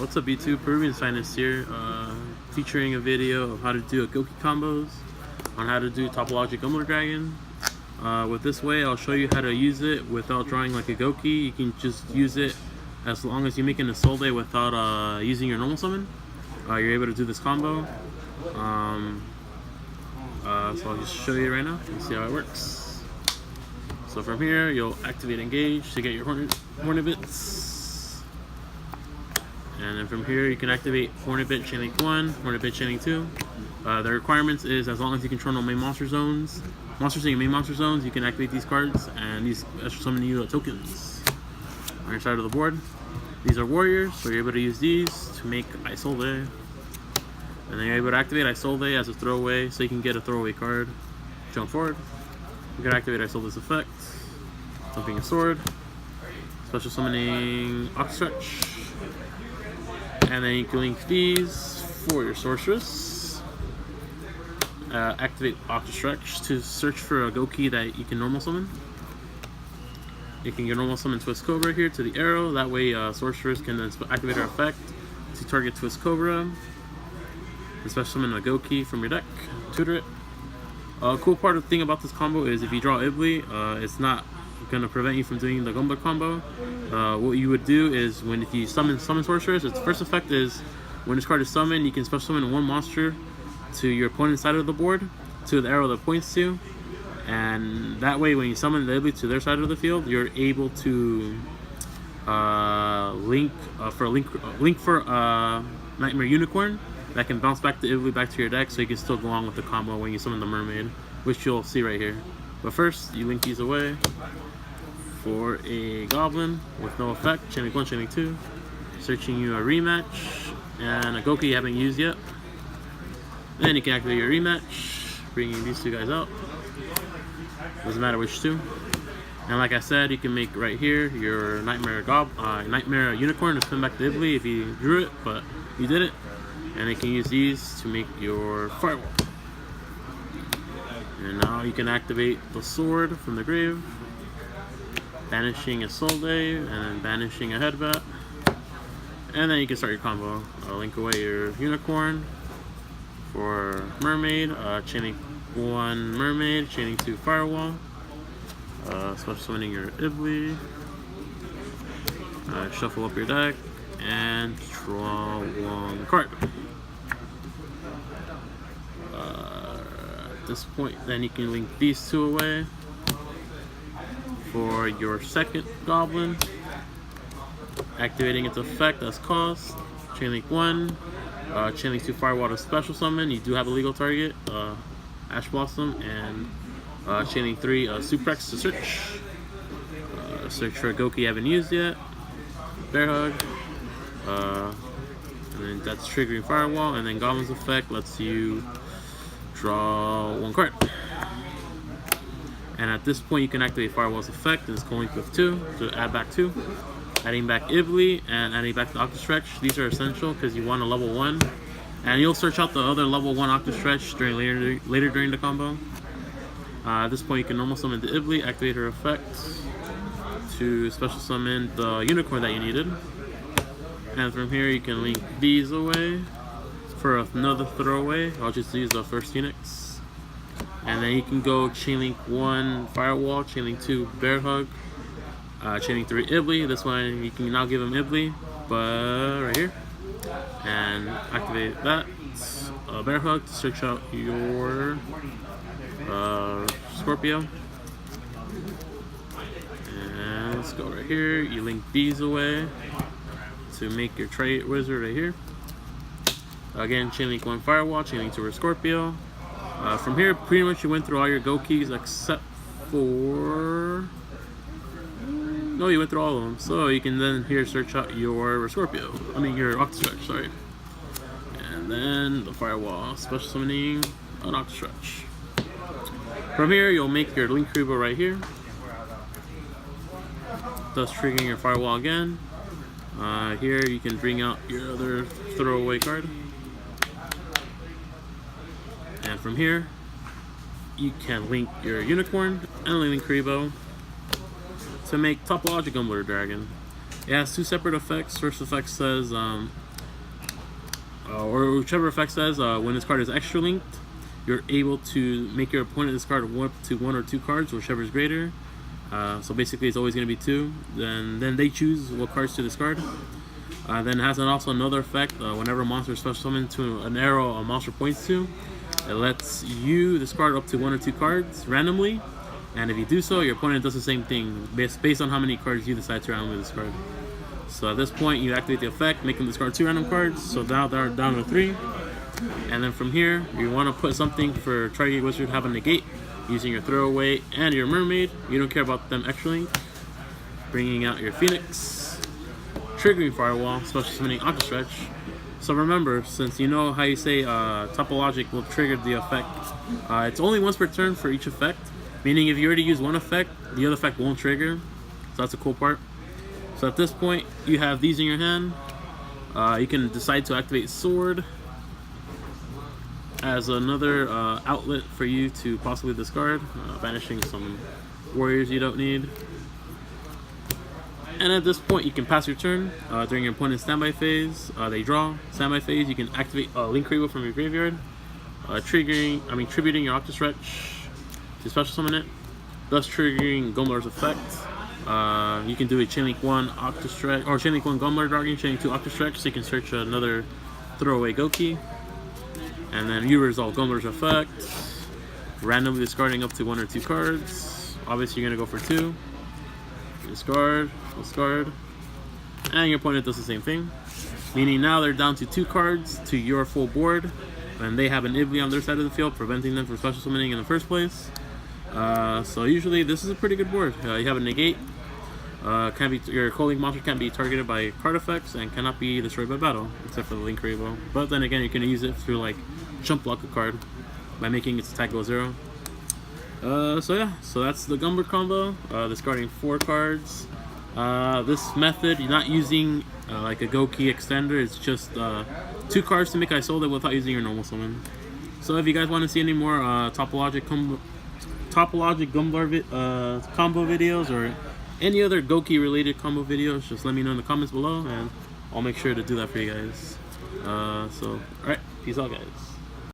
What's up YouTube, Peruvian Scientist here, featuring a video of how to do a Gouki combos on how to do Topologic Bumblar Dragon. With this way, I'll show you how to use it without drawing like a Gouki. You can just use it as long as you're making a Sol Day without using your normal summon. You're able to do this combo. So I'll just show you right now and see how it works. So from here, you'll activate Engage to get your Hornet Bits. And then from here, you can activate Hornet Bit Chain Link 1, Hornet Bit Chain Link 2. The requirements is as long as you control no main monster zones, monsters in your main monster zones, you can activate these cards, and these extra summon you tokens on your side of the board. These are warriors, so you're able to use these to make Isolde. And then you're able to activate Isolde as a throwaway, so you can get a throwaway card. Jump forward. You can activate Isolde's effect, dumping a sword, special summoning Octostretch. And then you can link these for your Sorceress. Activate Octostretch to search for a Gouki that you can normal summon. You can get normal summon Twist Cobra here to the arrow. That way Sorceress can then activate her effect to target Twist Cobra. And special summon a Gouki from your deck. Tutor it. Cool part of the thing about this combo is if you draw Ibli, it's not gonna prevent you from doing the Bumblar combo. What you would do is if you summon Sorceress, its first effect is when this card is summoned, you can special summon one monster to your opponent's side of the board to the arrow that points to, and that way when you summon the Ibli to their side of the field, you're able to link for Nightmare Unicorn that can bounce back the Ibli back to your deck, so you can still go on with the combo when you summon the Mermaid, which you'll see right here. But first, you link these away for a Goblin with no effect, Chain Link 1, Chain Link 2, searching you a rematch, and a Gouki you haven't used yet. Then you can activate your rematch, bringing these two guys out. Doesn't matter which two. And like I said, you can make right here your Nightmare Unicorn to spin back the Ibli if you drew it, but you did it. And you can use these to make your Firewall. And now you can activate the sword from the grave, banishing a Sol Day, and then banishing a Headbat. And then you can start your combo. Link away your Unicorn for Mermaid, Chain Link 1 Mermaid, Chain Link 2 Firewall, special summoning your Ibli, shuffle up your deck, and draw one card. At this point, then you can link these two away for your second Goblin, activating its effect as cost. Chain Link 1, Chain Link 2 Firewall to special summon. You do have a legal target, Ash Blossom, and Chain Link 3 Suprex to search. Search for a Gouki you haven't used yet. Bear Hug. And then that's triggering Firewall, and then Goblin's effect lets you draw one card. And at this point, you can activate Firewall's effect, and it's going with 2 to add back 2. Adding back Ibli and adding back the Octostretch. These are essential because you want a level 1. And you'll search out the other level 1 Octostretch later during the combo. At this point, you can normal summon the Ibli, activate her effect to special summon the Unicorn that you needed. And from here, you can link these away for another throwaway. I'll just use the first Phoenix. And then you can go Chain Link 1 Firewall, Chain Link 2 Bear Hug, Chain Link 3 Ibli. This one you can now give him Ibli, but right here. And activate that. Bear Hug to search out your Scorpio. And let's go right here. You link these away to make your Trade Wizard right here. Again, Chain Link 1 Firewall, Chain Link 2 Scorpio. From here, pretty much you went through all your Goukis except for... No, you went through all of them. So you can then here search out your Scorpio. Your Octostretch, sorry. And then the Firewall, special summoning an Octostretch. From here, you'll make your Link Rebo right here, thus triggering your Firewall again. Here you can bring out your other throwaway card. And from here, you can link your Unicorn and Link Rebo to make Topologic Bumblar Dragon. It has two separate effects. First effect says or whichever effect says when this card is extra linked, you're able to make your opponent discard up to 1 or 2 cards, whichever is greater. So basically it's always going to be 2. Then they choose what cards to discard. Then it has also another effect. Whenever a monster is special summoned to an arrow a monster points to, it lets you discard up to 1 or 2 cards randomly. And if you do so, your opponent does the same thing based on how many cards you decide to randomly discard. So at this point, you activate the effect, make them discard 2 random cards. So now they're down to 3. And then from here, you want to put something for Target Wizard have a negate using your throwaway and your mermaid. You don't care about them extra link. Bringing out your Phoenix, triggering Firewall, special summoning Octa Stretch. So remember, since you know how you say Topologic will trigger the effect, it's only once per turn for each effect. Meaning if you already use one effect, the other effect won't trigger. So that's a cool part. So at this point, you have these in your hand. You can decide to activate Sword as another outlet for you to possibly discard, banishing some warriors you don't need. And at this point, you can pass your turn. During your opponent's standby phase, they draw. Standby phase, you can activate Link Revo from your graveyard, tributing your Octa Stretch to special summon it, thus triggering Bumblar's effect. You can do a Chain Link 1 Octa Stretch, or Chain Link 1 Bumblar Guardian, Chain Link 2 Octa Stretch, so you can search another throwaway Gouki. And then you resolve Bumblar's effect, randomly discarding up to 1 or 2 cards. Obviously you're going to go for 2. Discard, and your opponent does the same thing. Meaning now they're down to 2 cards to your full board, and they have an Ibli on their side of the field, preventing them from special summoning in the first place. So usually this is a pretty good board. You have a negate. Your co-link monster can't be targeted by card effects and cannot be destroyed by battle, except for the Link Revo. But then again, you can use it through like jump block a card by making its attack go 0. So yeah, so that's the Bumblar combo. Discarding 4 cards. This method, you're not using like a Gouki extender. It's just 2 cards to make Isolde without using your normal summon. So if you guys want to see any more Topologic Bumblar combo videos or any other Gouki related combo videos, just let me know in the comments below and I'll make sure to do that for you guys. So alright, peace out guys.